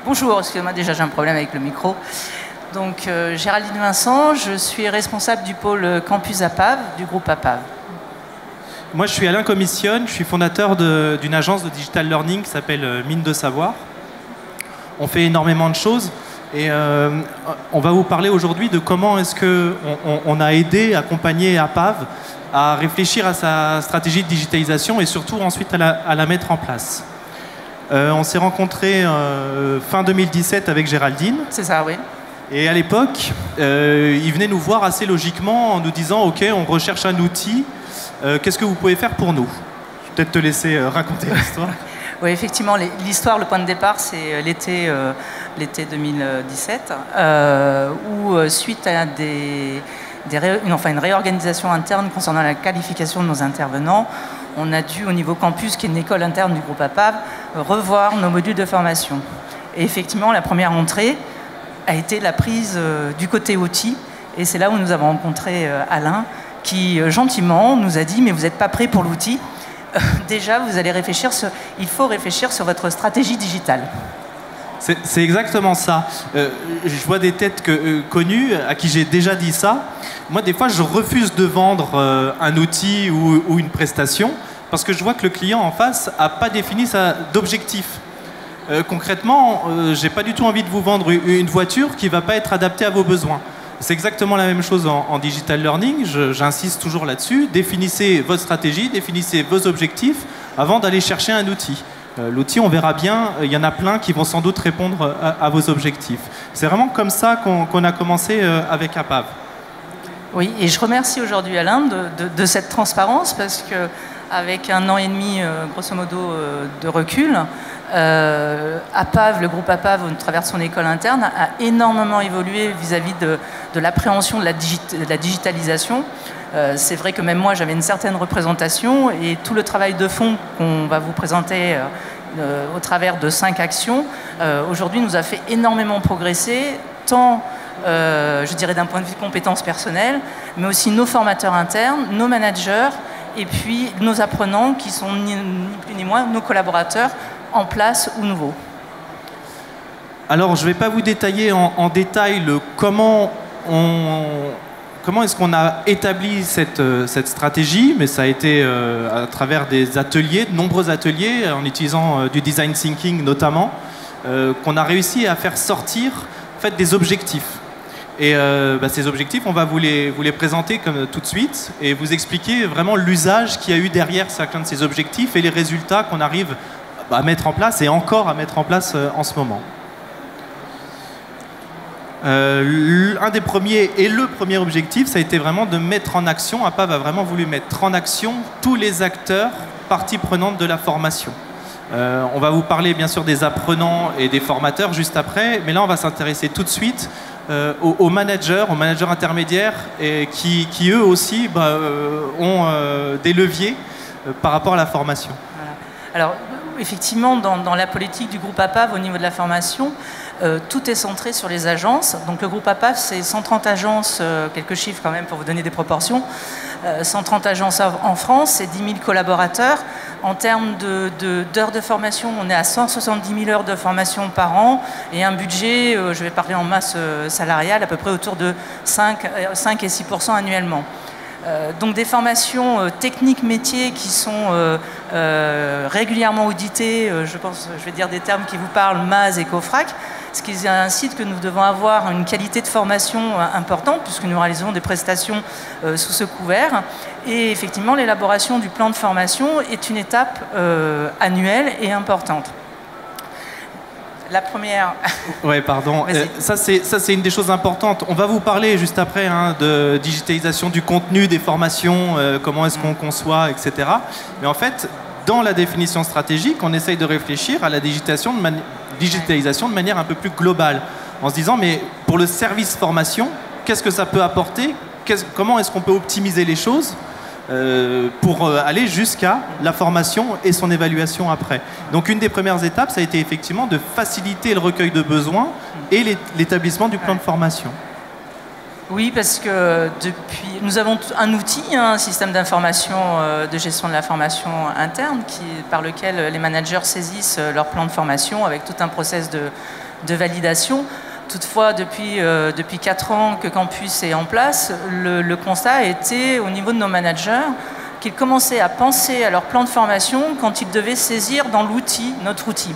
Bonjour, excusez-moi, déjà j'ai un problème avec le micro. Donc Géraldine Vincent, je suis responsable du pôle Campus APAV, du groupe APAV. Moi je suis Alain Commissionne, je suis fondateur d'une agence de digital learning qui s'appelle Mine de Savoir. On fait énormément de choses et on va vous parler aujourd'hui de comment est-ce qu'on a aidé, accompagné APAV à réfléchir à sa stratégie de digitalisation et surtout ensuite à la mettre en place. On s'est rencontrés fin 2017 avec Géraldine. C'est ça, oui. Et à l'époque, il venait nous voir assez logiquement en nous disant « Ok, on recherche un outil, qu'est-ce que vous pouvez faire pour nous ?» Je vais peut-être te laisser raconter l'histoire. Oui, effectivement, l'histoire, le point de départ, c'est l'été 2017, où suite à une réorganisation interne concernant la qualification de nos intervenants, on a dû, au niveau campus, qui est une école interne du groupe APAV, revoir nos modules de formation. Et effectivement, la première entrée a été la prise du côté outils. Et c'est là où nous avons rencontré Alain, qui gentiment nous a dit « Mais vous n'êtes pas prêt pour l'outil. Déjà, vous allez il faut réfléchir sur votre stratégie digitale. » C'est exactement ça. Je vois des têtes connues à qui j'ai déjà dit ça. Moi, des fois, je refuse de vendre un outil ou une prestation parce que je vois que le client en face n'a pas défini d'objectif. Concrètement, j'ai pas du tout envie de vous vendre une voiture qui ne va pas être adaptée à vos besoins. C'est exactement la même chose en digital learning. J'insiste toujours là-dessus. Définissez votre stratégie, définissez vos objectifs avant d'aller chercher un outil. L'outil, on verra bien, il y en a plein qui vont sans doute répondre à vos objectifs. C'est vraiment comme ça qu'on a commencé avec APAV. Oui, et je remercie aujourd'hui Alain de cette transparence parce qu'avec 1 an et demi, grosso modo, de recul, APAV, le groupe APAV, au travers de son école interne, a énormément évolué vis-à-vis de l'appréhension de la digitalisation. C'est vrai que même moi, j'avais une certaine représentation et tout le travail de fond qu'on va vous présenter au travers de 5 actions, aujourd'hui nous a fait énormément progresser, tant, je dirais, d'un point de vue de compétences personnelles, mais aussi nos formateurs internes, nos managers et puis nos apprenants qui sont ni plus ni moins nos collaborateurs en place ou nouveaux. Alors, je ne vais pas vous détailler en détail comment est-ce qu'on a établi cette stratégie, mais ça a été à travers des ateliers, de nombreux ateliers, en utilisant du design thinking notamment, qu'on a réussi à faire sortir en fait, des objectifs. Et ces objectifs, on va vous les présenter tout de suite et vous expliquer vraiment l'usage qu'il y a eu derrière chacun de ces objectifs et les résultats qu'on arrive à mettre en place et encore à mettre en place en ce moment. Un des premiers et le premier objectif, ça a été vraiment de mettre en action, APAV a vraiment voulu mettre en action tous les acteurs, parties prenantes de la formation. On va vous parler bien sûr des apprenants et des formateurs juste après, mais là on va s'intéresser tout de suite aux managers intermédiaires et qui eux aussi ont des leviers par rapport à la formation. Voilà. Alors effectivement, dans la politique du groupe APAV au niveau de la formation, tout est centré sur les agences. Donc le groupe APAV, c'est 130 agences, quelques chiffres quand même pour vous donner des proportions, 130 agences en France, c'est 10 000 collaborateurs. En termes d'heures de formation, on est à 170 000 heures de formation par an et un budget, je vais parler en masse salariale, à peu près autour de 5 et 6% annuellement. Donc des formations techniques métiers qui sont régulièrement auditées, je vais dire des termes qui vous parlent, MAS et COFRAC, ce qui incite que nous devons avoir une qualité de formation importante puisque nous réalisons des prestations sous ce couvert. Et effectivement, l'élaboration du plan de formation est une étape annuelle et importante. La première... Oui, pardon. Ça, c'est une des choses importantes. On va vous parler juste après de digitalisation du contenu, des formations, comment est-ce qu'on conçoit, etc. Mais en fait, dans la définition stratégique, on essaye de réfléchir à la digitalisation de manière un peu plus globale, en se disant, mais pour le service formation, qu'est-ce que ça peut apporter? Comment est-ce qu'on peut optimiser les choses pour aller jusqu'à la formation et son évaluation après. Donc une des premières étapes, ça a été effectivement de faciliter le recueil de besoins et l'établissement du plan de formation. Oui, parce que nous avons un outil, un système d'information, de gestion de la formation interne, par lequel les managers saisissent leur plan de formation avec tout un process de validation. Toutefois, depuis 4 ans que Campus est en place, le constat a été au niveau de nos managers qu'ils commençaient à penser à leur plan de formation quand ils devaient saisir dans notre outil.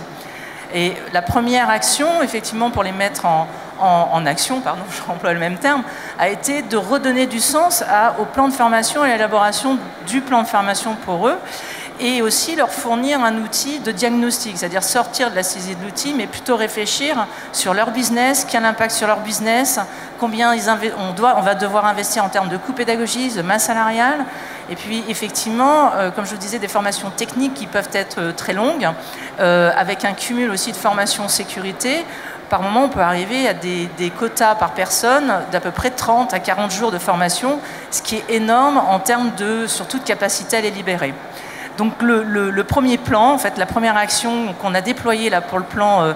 Et la première action, effectivement, pour les mettre en action, pardon, je emploie le même terme, a été de redonner du sens au plan de formation et à l'élaboration du plan de formation pour eux, et aussi leur fournir un outil de diagnostic, c'est-à-dire sortir de la saisie de l'outil, mais plutôt réfléchir sur leur business, quel impact sur leur business, combien on va devoir investir en termes de coûts pédagogiques, de masse salariale, et puis effectivement, comme je vous disais, des formations techniques qui peuvent être très longues, avec un cumul aussi de formations sécurité. Par moment, on peut arriver à des quotas par personne d'à peu près 30 à 40 jours de formation, ce qui est énorme en termes surtout de capacité à les libérer. Donc le premier plan, en fait, la première action qu'on a déployée là, pour le plan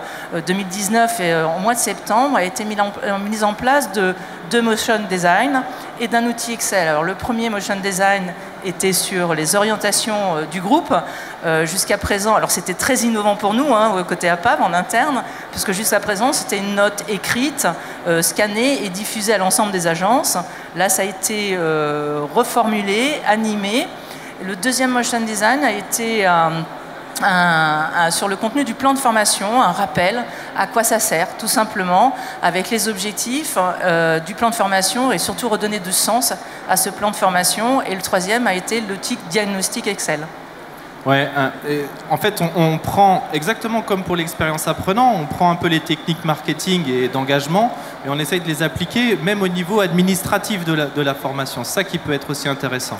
2019 et en mois de septembre a été mise en place de motion design et d'un outil Excel. Alors le premier motion design était sur les orientations du groupe. Jusqu'à présent, alors c'était très innovant pour nous, côté APAV en interne, parce que jusqu'à présent c'était une note écrite, scannée et diffusée à l'ensemble des agences. Là ça a été reformulé, animé. Le deuxième motion design a été sur le contenu du plan de formation, un rappel à quoi ça sert, tout simplement, avec les objectifs du plan de formation et surtout redonner du sens à ce plan de formation. Et le troisième a été l'outil diagnostic Excel. Ouais, en fait, on prend, exactement comme pour l'expérience apprenant, on prend un peu les techniques marketing et d'engagement et on essaye de les appliquer même au niveau administratif de la formation. C'est ça qui peut être aussi intéressant,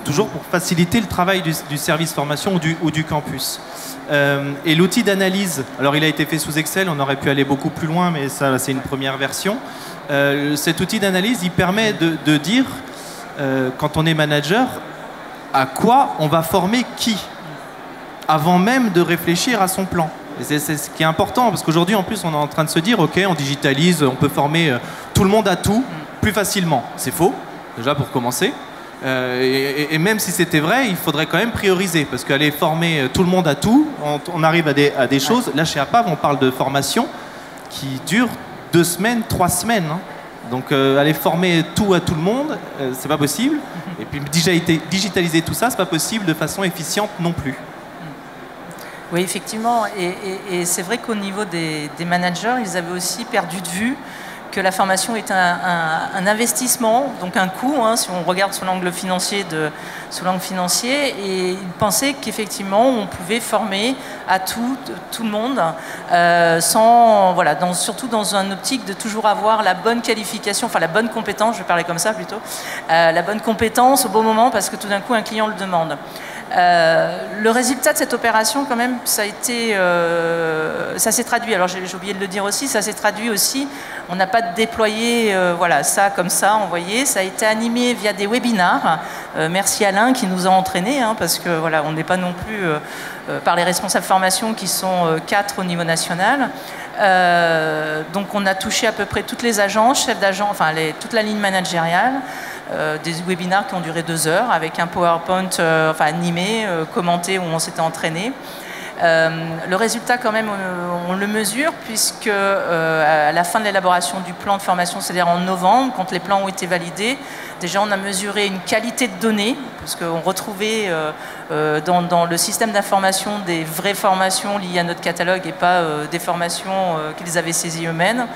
toujours pour faciliter le travail du service formation ou du campus. Et l'outil d'analyse, alors il a été fait sous Excel, on aurait pu aller beaucoup plus loin, mais ça c'est une première version. Cet outil d'analyse, il permet de dire, quand on est manager, à quoi on va former qui, avant même de réfléchir à son plan. Et c'est ce qui est important, parce qu'aujourd'hui, en plus, on est en train de se dire, ok, on digitalise, on peut former tout le monde à tout plus facilement. C'est faux, déjà pour commencer. Et même si c'était vrai, il faudrait quand même prioriser, parce qu'aller former tout le monde à tout, on arrive à des choses. Là, chez APAV, on parle de formation qui dure 2 semaines, 3 semaines. Donc aller former tout à tout le monde, c'est pas possible. Et puis digitaliser tout ça, c'est pas possible de façon efficiente non plus. Oui, effectivement. Et c'est vrai qu'au niveau des managers, ils avaient aussi perdu de vue que la formation est un investissement, donc un coût, si on regarde sous l'angle financier, et ils pensaient qu'effectivement on pouvait former à tout le monde, surtout dans une optique de toujours avoir la bonne qualification, enfin la bonne compétence, je vais parler comme ça plutôt, la bonne compétence au bon moment parce que tout d'un coup un client le demande. Le résultat de cette opération, quand même, ça s'est traduit. Alors j'ai oublié de le dire aussi, ça s'est traduit aussi. On n'a pas déployé, ça comme ça, envoyé. Ça a été animé via des webinars. Merci Alain qui nous a entraînés, parce que on n'est pas non plus par les responsables formation qui sont 4 au niveau national. Donc on a touché à peu près toutes les agences, chefs d'agence, toute la ligne managériale. Des webinars qui ont duré 2 heures avec un PowerPoint animé, commenté où on s'était entraîné. Le résultat quand même on le mesure puisque à la fin de l'élaboration du plan de formation, c'est-à-dire en novembre, quand les plans ont été validés, déjà on a mesuré une qualité de données parce qu'on retrouvait dans le système d'information des vraies formations liées à notre catalogue et pas des formations qu'ils avaient saisies eux-mêmes.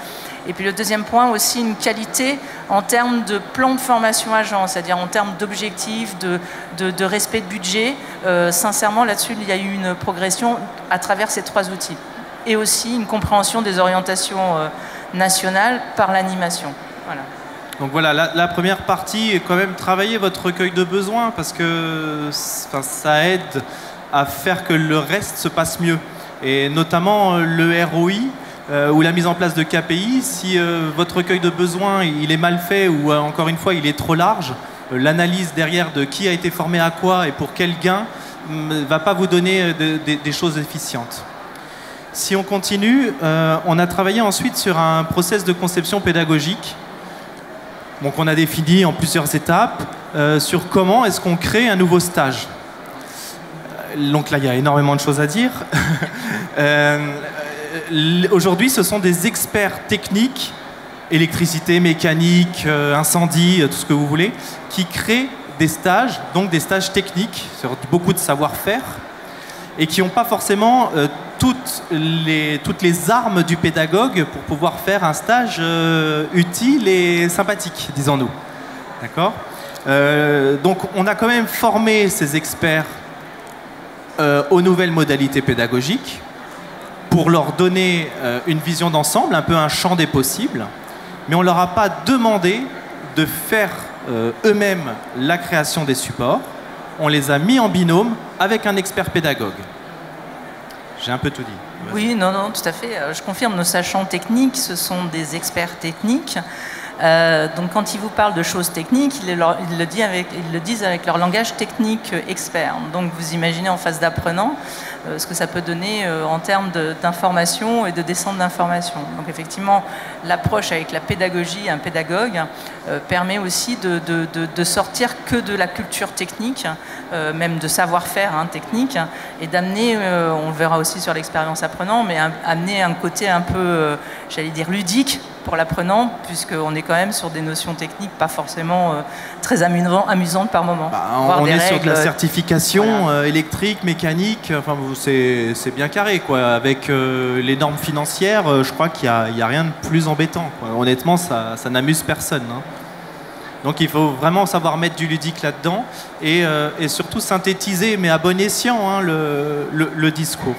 Et puis le deuxième point aussi, une qualité en termes de plan de formation agent, c'est-à-dire en termes d'objectifs, de respect de budget. Sincèrement, là-dessus, il y a eu une progression à travers ces 3 outils. Et aussi une compréhension des orientations nationales par l'animation. Voilà. Donc voilà, la première partie est quand même travailler votre recueil de besoins parce que ça aide à faire que le reste se passe mieux. Et notamment le ROI, ou la mise en place de KPI, si votre recueil de besoins il est mal fait ou encore une fois il est trop large, l'analyse derrière de qui a été formé à quoi et pour quel gain ne va pas vous donner des choses efficientes. Si on continue, on a travaillé ensuite sur un process de conception pédagogique Donc on a défini en plusieurs étapes sur comment est-ce qu'on crée un nouveau stage. Donc là, il y a énormément de choses à dire. Aujourd'hui, ce sont des experts techniques, électricité, mécanique, incendie, tout ce que vous voulez, qui créent des stages, donc des stages techniques sur beaucoup de savoir-faire, et qui n'ont pas forcément toutes les armes du pédagogue pour pouvoir faire un stage utile et sympathique, disons-nous. D'accord ? Donc on a quand même formé ces experts aux nouvelles modalités pédagogiques pour leur donner une vision d'ensemble, un peu un champ des possibles, mais on ne leur a pas demandé de faire eux-mêmes la création des supports. On les a mis en binôme avec un expert pédagogue. J'ai un peu tout dit. Oui, non, tout à fait. Je confirme, nos sachants techniques, ce sont des experts techniques. Donc quand ils vous parlent de choses techniques, ils le disent avec leur langage technique expert. Donc vous imaginez en face d'apprenants ce que ça peut donner en termes d'information et de descente d'information. Donc effectivement, l'approche avec la pédagogie, un pédagogue, permet aussi de sortir que de la culture technique, même de savoir-faire technique, et d'amener, on le verra aussi sur l'expérience apprenant, mais amener un côté un peu, j'allais dire, ludique pour l'apprenant, puisqu'on est quand même sur des notions techniques pas forcément très amusantes par moment. On est sur de la certification électrique, mécanique, enfin, c'est bien carré, quoi. Avec les normes financières, je crois qu'il n'y a rien de plus embêtant, quoi. Honnêtement, ça n'amuse personne, hein. Donc il faut vraiment savoir mettre du ludique là-dedans et surtout synthétiser, mais à bon escient, hein, le discours.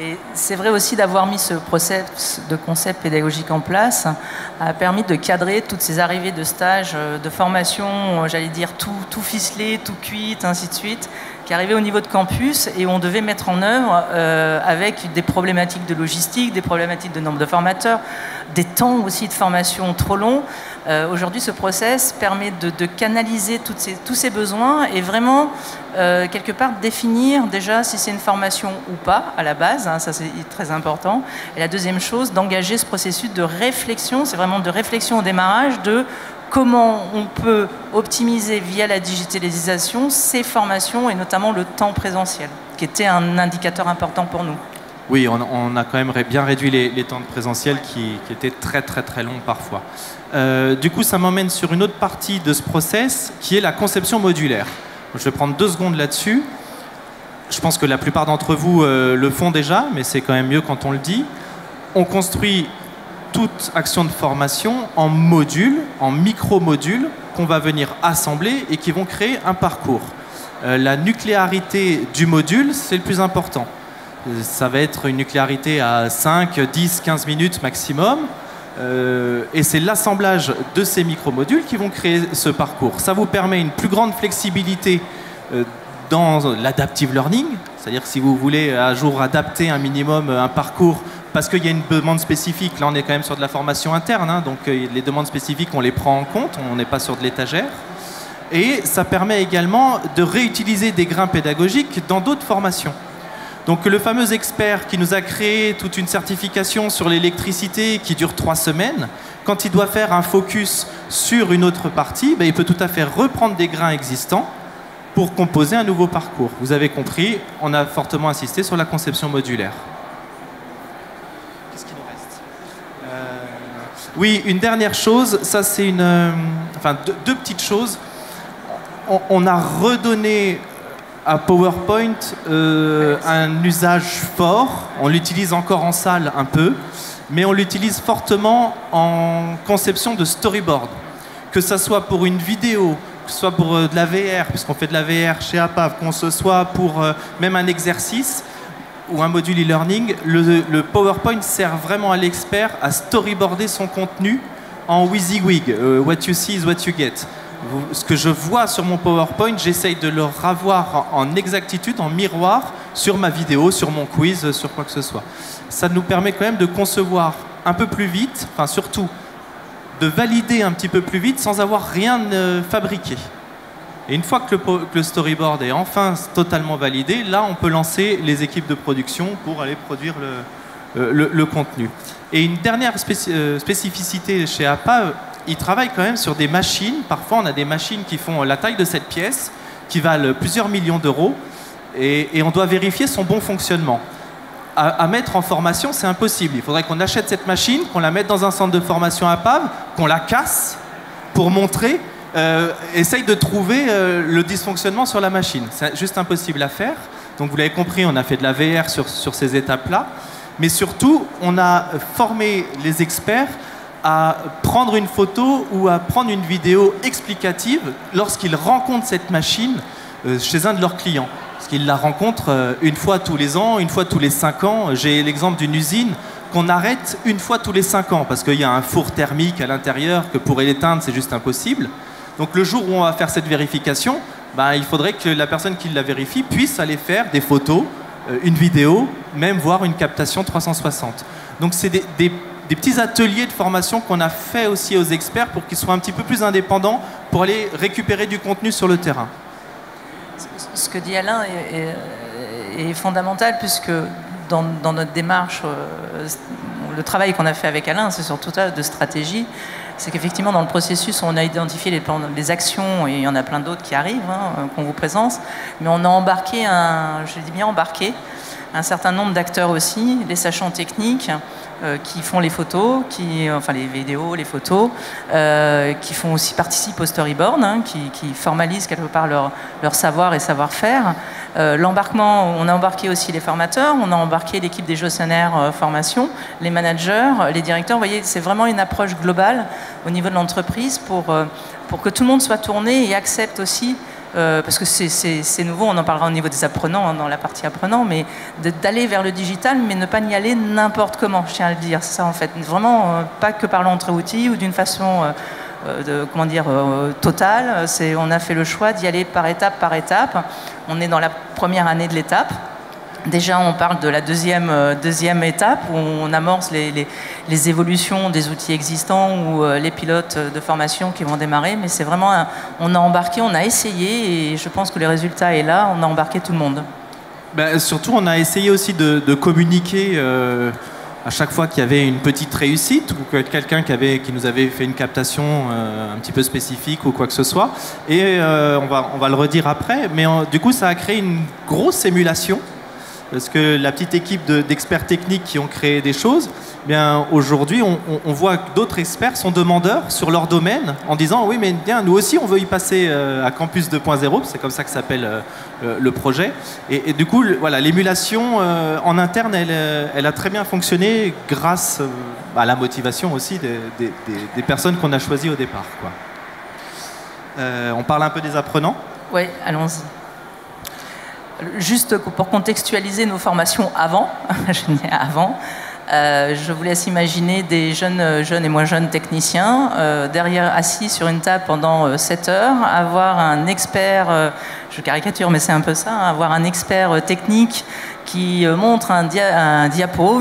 Et c'est vrai aussi d'avoir mis ce process de concept pédagogique en place a permis de cadrer toutes ces arrivées de stages, de formation, j'allais dire tout ficelé, tout cuit, ainsi de suite, qui arrivaient au niveau de campus et on devait mettre en œuvre avec des problématiques de logistique, des problématiques de nombre de formateurs, des temps aussi de formation trop longs. Aujourd'hui, ce process permet de canaliser tous ces besoins et vraiment, quelque part, définir déjà si c'est une formation ou pas à la base, hein, ça c'est très important. Et la deuxième chose, d'engager ce processus de réflexion, c'est vraiment de réflexion au démarrage de comment on peut optimiser via la digitalisation ces formations et notamment le temps présentiel, qui était un indicateur important pour nous. Oui, on a quand même bien réduit les temps de présentiel qui étaient très très très longs parfois. Du coup, ça m'emmène sur une autre partie de ce process qui est la conception modulaire. Je vais prendre 2 secondes là-dessus. Je pense que la plupart d'entre vous le font déjà, mais c'est quand même mieux quand on le dit. On construit toute action de formation en modules, en micro-modules qu'on va venir assembler et qui vont créer un parcours. La nucléarité du module, c'est le plus important. Ça va être une nucléarité à 5, 10, 15 minutes maximum. Et c'est l'assemblage de ces micro-modules qui vont créer ce parcours. Ça vous permet une plus grande flexibilité dans l'adaptive learning, c'est-à-dire que si vous voulez à jour adapter un minimum un parcours parce qu'il y a une demande spécifique, là on est quand même sur de la formation interne, hein, donc les demandes spécifiques on les prend en compte, on n'est pas sur de l'étagère. Et ça permet également de réutiliser des grains pédagogiques dans d'autres formations. Donc le fameux expert qui nous a créé toute une certification sur l'électricité qui dure 3 semaines, quand il doit faire un focus sur une autre partie, il peut tout à fait reprendre des grains existants pour composer un nouveau parcours. Vous avez compris, on a fortement insisté sur la conception modulaire. Qu'est-ce qu'il nous reste ? Oui, une dernière chose, ça c'est deux petites choses. On a redonné à PowerPoint un usage fort. On l'utilise encore en salle un peu, mais on l'utilise fortement en conception de storyboard. Que ce soit pour une vidéo, que ce soit pour de la VR, puisqu'on fait de la VR chez APAV, qu'on se soit pour même un exercice ou un module e-learning, le PowerPoint sert vraiment à l'expert à storyboarder son contenu en WYSIWYG. What you see is what you get. Ce que je vois sur mon PowerPoint, j'essaye de le revoir en exactitude, en miroir, sur ma vidéo, sur mon quiz, sur quoi que ce soit. Ça nous permet quand même de concevoir un peu plus vite, enfin surtout de valider un petit peu plus vite sans avoir rien fabriqué. Et une fois que le storyboard est enfin totalement validé, là on peut lancer les équipes de production pour aller produire le contenu. Et une dernière spécificité chez APAV, ils travaillent quand même sur des machines. Parfois, on a des machines qui font la taille de cette pièce, qui valent plusieurs millions d'euros, et on doit vérifier son bon fonctionnement. À mettre en formation, c'est impossible. Il faudrait qu'on achète cette machine, qu'on la mette dans un centre de formation à PAV, qu'on la casse pour montrer, essaye de trouver le dysfonctionnement sur la machine. C'est juste impossible à faire. Donc vous l'avez compris, on a fait de la VR sur ces étapes-là. Mais surtout, on a formé les experts à prendre une photo ou à prendre une vidéo explicative lorsqu'ils rencontrent cette machine chez un de leurs clients. Parce qu'ils la rencontrent une fois tous les ans, une fois tous les 5 ans. J'ai l'exemple d'une usine qu'on arrête une fois tous les 5 ans parce qu'il y a un four thermique à l'intérieur que pour l'éteindre, c'est juste impossible. Donc le jour où on va faire cette vérification, il faudrait que la personne qui la vérifie puisse aller faire des photos, une vidéo, même voir une captation 360. Donc c'est des petits ateliers de formation qu'on a fait aussi aux experts pour qu'ils soient un petit peu plus indépendants pour aller récupérer du contenu sur le terrain. Ce que dit Alain est fondamental puisque dans notre démarche, le travail qu'on a fait avec Alain, c'est surtout ça de stratégie. C'est qu'effectivement, dans le processus, on a identifié les actions, et il y en a plein d'autres qui arrivent, qu'on vous présente, mais on a embarqué, je dis bien embarqué, un certain nombre d'acteurs aussi, les sachants techniques, qui font les photos, enfin les vidéos, les photos, qui font aussi participent au storyboard, qui formalisent quelque part leur savoir et savoir-faire. L'embarquement, on a embarqué aussi les formateurs, on a embarqué l'équipe des gestionnaires formation, les managers, les directeurs. Vous voyez, c'est vraiment une approche globale au niveau de l'entreprise pour que tout le monde soit tourné et accepte aussi, parce que c'est nouveau, on en parlera au niveau des apprenants, dans la partie apprenants, mais d'aller vers le digital, mais ne pas y aller n'importe comment, je tiens à le dire. C'est ça en fait, vraiment pas que par l'entre-outils ou d'une façon totale. On a fait le choix d'y aller par étape par étape. On est dans la première année de l'étape. Déjà, on parle de la deuxième étape où on amorce les évolutions des outils existants ou les pilotes de formation qui vont démarrer. Mais c'est vraiment, on a embarqué, on a essayé et je pense que le résultat est là. On a embarqué tout le monde. Surtout, on a essayé aussi de communiquer à chaque fois qu'il y avait une petite réussite ou que quelqu'un qui nous avait fait une captation un petit peu spécifique ou quoi que ce soit. Et on va le redire après. Mais du coup, ça a créé une grosse émulation. Parce que la petite équipe d'experts techniques qui ont créé des choses, aujourd'hui, on voit que d'autres experts sont demandeurs sur leur domaine en disant « Oui, mais bien, nous aussi, on veut y passer à Campus 2.0 », c'est comme ça que s'appelle le projet. Et du coup, voilà, l'émulation en interne, elle a très bien fonctionné grâce à la motivation aussi des personnes qu'on a choisies au départ, quoi. On parle un peu des apprenants ? Oui, allons-y. Juste pour contextualiser nos formations avant, je vous laisse imaginer des jeunes et moins jeunes techniciens derrière assis sur une table pendant 7 heures, avoir un expert, je caricature mais c'est un peu ça, avoir un expert technique qui montre une diapo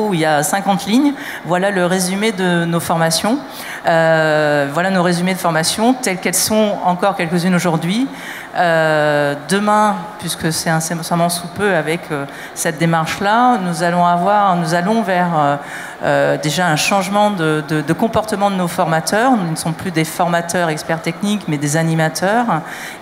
où il y a 50 lignes. Voilà le résumé de nos formations. Voilà nos résumés de formation telles qu'elles sont encore quelques-unes aujourd'hui. Demain, puisque c'est incessamment sous peu avec cette démarche-là, nous allons vers déjà un changement de comportement de nos formateurs. Nous ne sommes plus des formateurs experts techniques, mais des animateurs.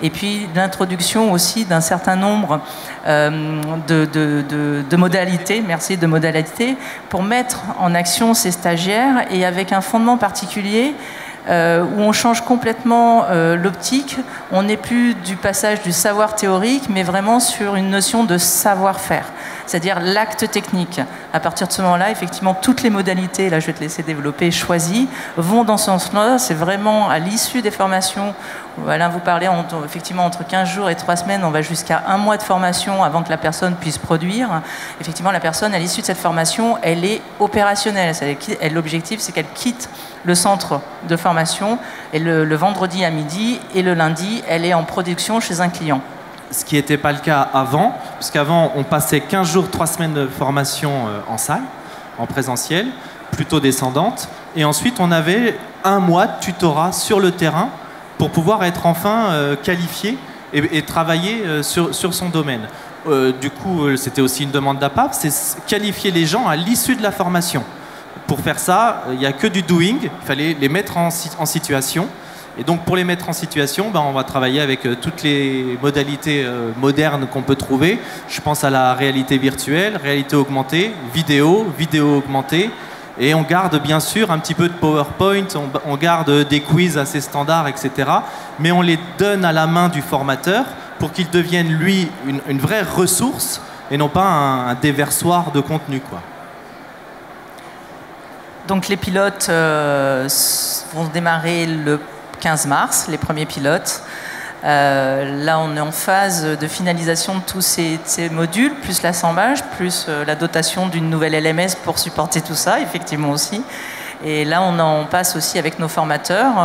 Et puis l'introduction aussi d'un certain nombre de modalités, de modalités, pour mettre en action ces stagiaires et avec un fondement particulier où on change complètement l'optique. On n'est plus du passage du savoir théorique, mais vraiment sur une notion de savoir-faire, c'est-à-dire l'acte technique. À partir de ce moment-là, effectivement, toutes les modalités, là je vais te laisser développer, choisies, vont dans ce sens-là. C'est vraiment à l'issue des formations, Alain vous parlait, effectivement, entre 15 jours et 3 semaines, on va jusqu'à 1 mois de formation avant que la personne puisse produire. Effectivement, la personne, à l'issue de cette formation, elle est opérationnelle. L'objectif, c'est qu'elle quitte le centre de formation et le vendredi à midi, et le lundi, elle est en production chez un client. Ce qui n'était pas le cas avant, parce qu'avant, on passait 15 jours, 3 semaines de formation en salle, en présentiel, plutôt descendante, et ensuite on avait 1 mois de tutorat sur le terrain pour pouvoir être enfin qualifié et travailler sur son domaine. Du coup, c'était aussi une demande d'APAP, c'est qualifier les gens à l'issue de la formation. Pour faire ça, il n'y a que du doing, il fallait les mettre en situation. Et donc pour les mettre en situation, on va travailler avec toutes les modalités modernes qu'on peut trouver. Je pense à la réalité virtuelle, réalité augmentée, vidéo augmentée. Et on garde bien sûr un petit peu de PowerPoint, on garde des quiz assez standards, etc. Mais on les donne à la main du formateur pour qu'il devienne, lui, une vraie ressource et non pas un déversoir de contenu, quoi. Donc les pilotes vont démarrer le 15 mars, les premiers pilotes. Là, on est en phase de finalisation de tous ces modules, plus l'assemblage, plus la dotation d'une nouvelle LMS pour supporter tout ça, effectivement aussi. Et là, on passe aussi avec nos formateurs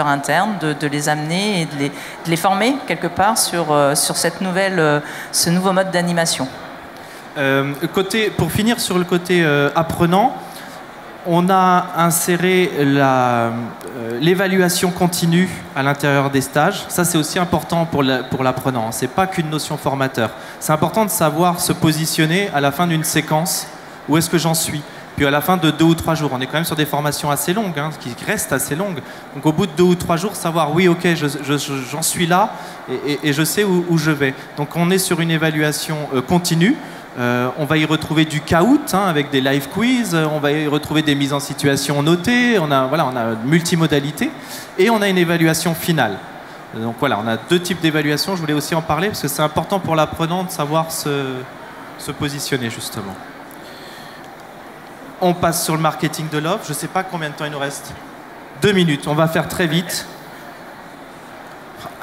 internes, de les amener et de les former quelque part sur ce nouveau mode d'animation. Pour finir sur le côté apprenant, on a inséré l'évaluation continue à l'intérieur des stages. Ça, c'est aussi important pour l'apprenant. Ce n'est pas qu'une notion formateur. C'est important de savoir se positionner à la fin d'une séquence. Où est-ce que j'en suis? Puis à la fin de 2 ou 3 jours. On est quand même sur des formations assez longues, qui restent assez longues. Donc au bout de 2 ou 3 jours, savoir, oui, ok, j'en suis là et je sais où je vais. Donc on est sur une évaluation continue. On va y retrouver du caout avec des live quiz, on va y retrouver des mises en situation notées, on a multimodalité et on a une évaluation finale. Donc voilà, on a 2 types d'évaluation, je voulais aussi en parler parce que c'est important pour l'apprenant de savoir se positionner justement. On passe sur le marketing de l'offre, je ne sais pas combien de temps il nous reste. 2 minutes, on va faire très vite.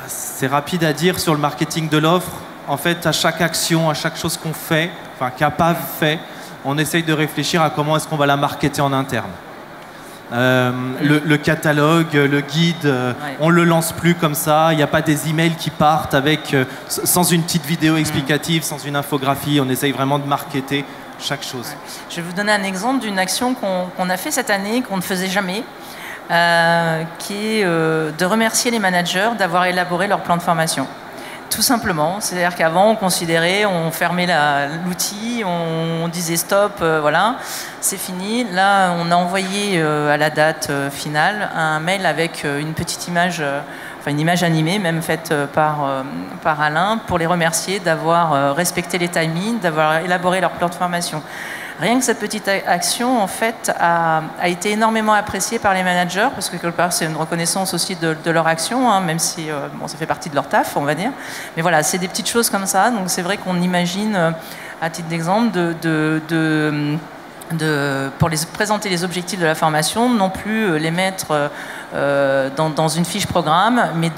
C'est rapide à dire sur le marketing de l'offre. En fait, à chaque action, à chaque chose qu'on fait, qu'APAV fait, on essaye de réfléchir à comment est-ce qu'on va la marketer en interne. Le catalogue, le guide, on ne le lance plus comme ça. Il n'y a pas des emails qui partent sans une petite vidéo explicative, sans une infographie. On essaye vraiment de marketer chaque chose. Ouais. Je vais vous donner un exemple d'une action qu'on a fait cette année, qu'on ne faisait jamais, qui est de remercier les managers d'avoir élaboré leur plan de formation. Tout simplement, c'est-à-dire qu'avant on fermait l'outil, on disait stop, voilà, c'est fini. Là, on a envoyé à la date finale un mail avec une petite image, une image animée, même faite par Alain, pour les remercier d'avoir respecté les timings, d'avoir élaboré leur plan de formation. Rien que cette petite action, en fait, a été énormément appréciée par les managers, parce que quelque part, c'est une reconnaissance aussi de leur action, même si ça fait partie de leur taf, on va dire. Mais voilà, c'est des petites choses comme ça. Donc c'est vrai qu'on imagine, à titre d'exemple, pour présenter les objectifs de la formation, non plus les mettre dans une fiche programme, mais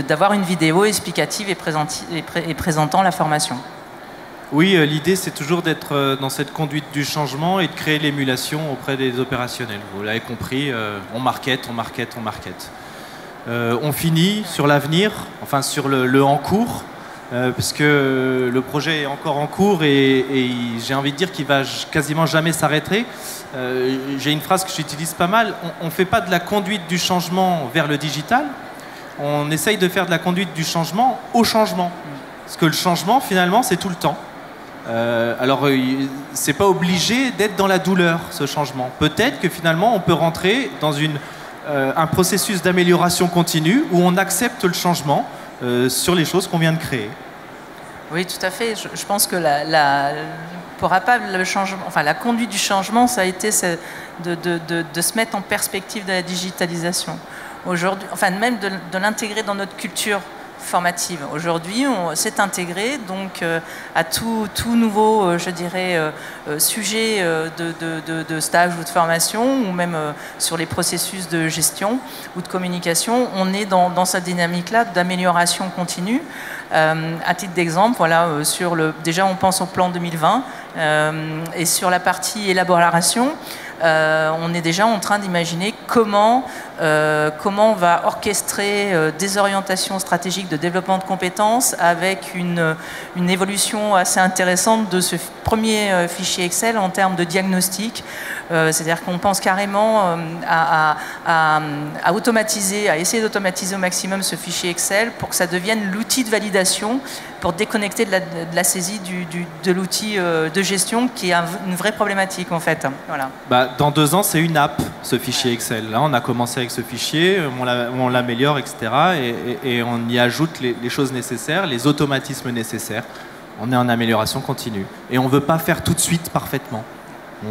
d'avoir une vidéo explicative et présentant la formation. Oui, l'idée c'est toujours d'être dans cette conduite du changement et de créer l'émulation auprès des opérationnels. Vous l'avez compris, on market. On finit sur l'avenir, enfin sur le en cours, parce que le projet est encore en cours et j'ai envie de dire qu'il va quasiment jamais s'arrêter. J'ai une phrase que j'utilise pas mal, on ne fait pas de la conduite du changement vers le digital, on essaye de faire de la conduite du changement au changement. Parce que le changement, finalement, c'est tout le temps. C'est pas obligé d'être dans la douleur, ce changement. Peut-être que finalement, on peut rentrer dans un processus d'amélioration continue où on accepte le changement sur les choses qu'on vient de créer. Oui, tout à fait. Je pense que pour APAV, la conduite du changement, ça a été de se mettre en perspective de la digitalisation. Aujourd'hui, même de l'intégrer dans notre culture formative. Aujourd'hui, on s'est intégré donc à tout nouveau, sujet de stage ou de formation, ou même sur les processus de gestion ou de communication. On est dans cette dynamique-là d'amélioration continue. À titre d'exemple, déjà on pense au plan 2020 et sur la partie élaboration. On est déjà en train d'imaginer comment on va orchestrer des orientations stratégiques de développement de compétences avec une évolution assez intéressante de ce premier fichier Excel en termes de diagnostic. C'est-à-dire qu'on pense carrément à automatiser, à essayer d'automatiser au maximum ce fichier Excel pour que ça devienne l'outil de validation pour déconnecter de la saisie de l'outil de gestion qui est une vraie problématique en fait. Voilà. Bah, dans 2 ans, c'est une app, ce fichier Excel. Là, on a commencé avec ce fichier, on l'améliore, etc. Et on y ajoute les choses nécessaires, les automatismes nécessaires. On est en amélioration continue. Et on ne veut pas faire tout de suite parfaitement.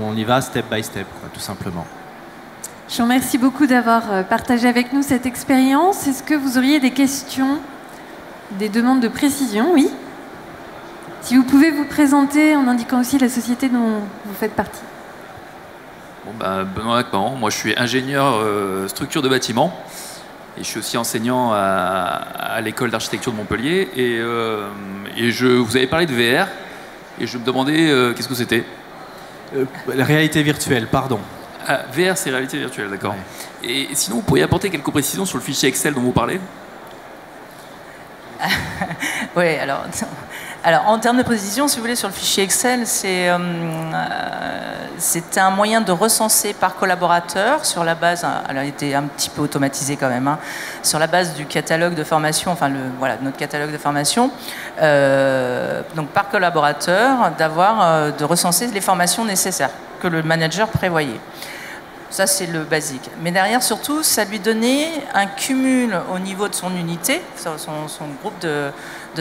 On y va step by step, quoi, tout simplement. Je vous remercie beaucoup d'avoir partagé avec nous cette expérience. Est-ce que vous auriez des questions, des demandes de précision? Oui. Si vous pouvez vous présenter en indiquant aussi la société dont vous faites partie. Bon, Benoît Acman, moi je suis ingénieur structure de bâtiment et je suis aussi enseignant à l'école d'architecture de Montpellier et vous avez parlé de VR et je me demandais qu'est-ce que c'était. La réalité virtuelle, pardon. Ah, VR c'est réalité virtuelle, d'accord. Ouais. Et sinon vous pourriez apporter quelques précisions sur le fichier Excel dont vous parlez? Oui, alors en termes de précision, si vous voulez, sur le fichier Excel, c'est un moyen de recenser par collaborateur sur la base, alors il était un petit peu automatisé quand même, hein, sur la base du catalogue de formation, enfin notre catalogue de formation, donc par collaborateur, de recenser les formations nécessaires que le manager prévoyait. Ça, c'est le basique. Mais derrière, surtout, ça lui donnait un cumul au niveau de son unité, son groupe de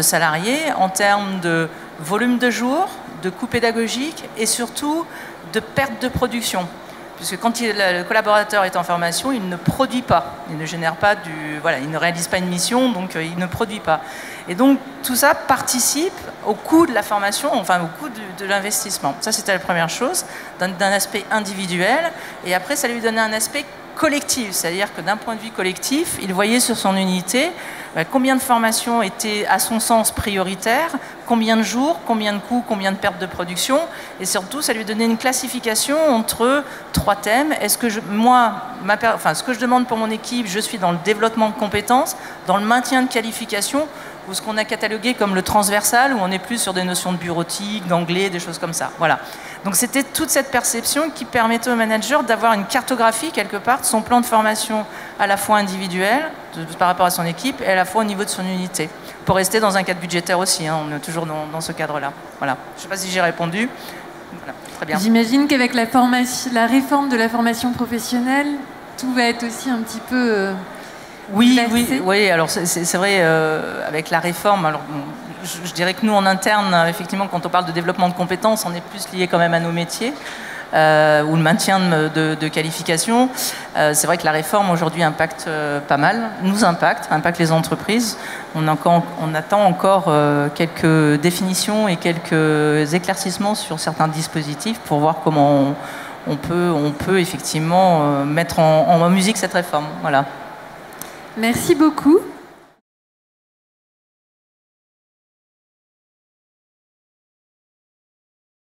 salariés, en termes de volume de jours, de coûts pédagogiques et surtout de perte de production. Puisque quand le collaborateur est en formation, il ne produit pas. Il ne génère pas il ne réalise pas une mission, donc il ne produit pas. Et donc, tout ça participe au coût de la formation, enfin au coût de l'investissement. Ça, c'était la première chose, d'un aspect individuel. Et après, ça lui donnait un aspect collectif. C'est-à-dire que d'un point de vue collectif, il voyait sur son unité combien de formations étaient, à son sens, prioritaires, combien de jours, combien de coûts, combien de pertes de production. Et surtout, ça lui donnait une classification entre 3 thèmes. Est-ce que ce que je demande pour mon équipe, je suis dans le développement de compétences, dans le maintien de qualification, ou ce qu'on a catalogué comme le transversal, où on est plus sur des notions de bureautique, d'anglais, des choses comme ça. Voilà. Donc c'était toute cette perception qui permettait au manager d'avoir une cartographie, quelque part, de son plan de formation à la fois individuel, par rapport à son équipe, et à la fois au niveau de son unité. Pour rester dans un cadre budgétaire aussi, hein, on est toujours dans ce cadre-là. Voilà. Je ne sais pas si j'ai répondu. Voilà. Très bien. J'imagine qu'avec la réforme de la formation professionnelle, tout va être aussi un petit peu... Oui, alors c'est vrai, avec la réforme, alors, je dirais que nous, en interne, effectivement, quand on parle de développement de compétences, on est plus lié quand même à nos métiers, ou le maintien de qualification. C'est vrai que la réforme, aujourd'hui, impacte pas mal, impacte les entreprises. On attend encore quelques définitions et quelques éclaircissements sur certains dispositifs pour voir comment on peut effectivement mettre en musique cette réforme. Voilà. Merci beaucoup.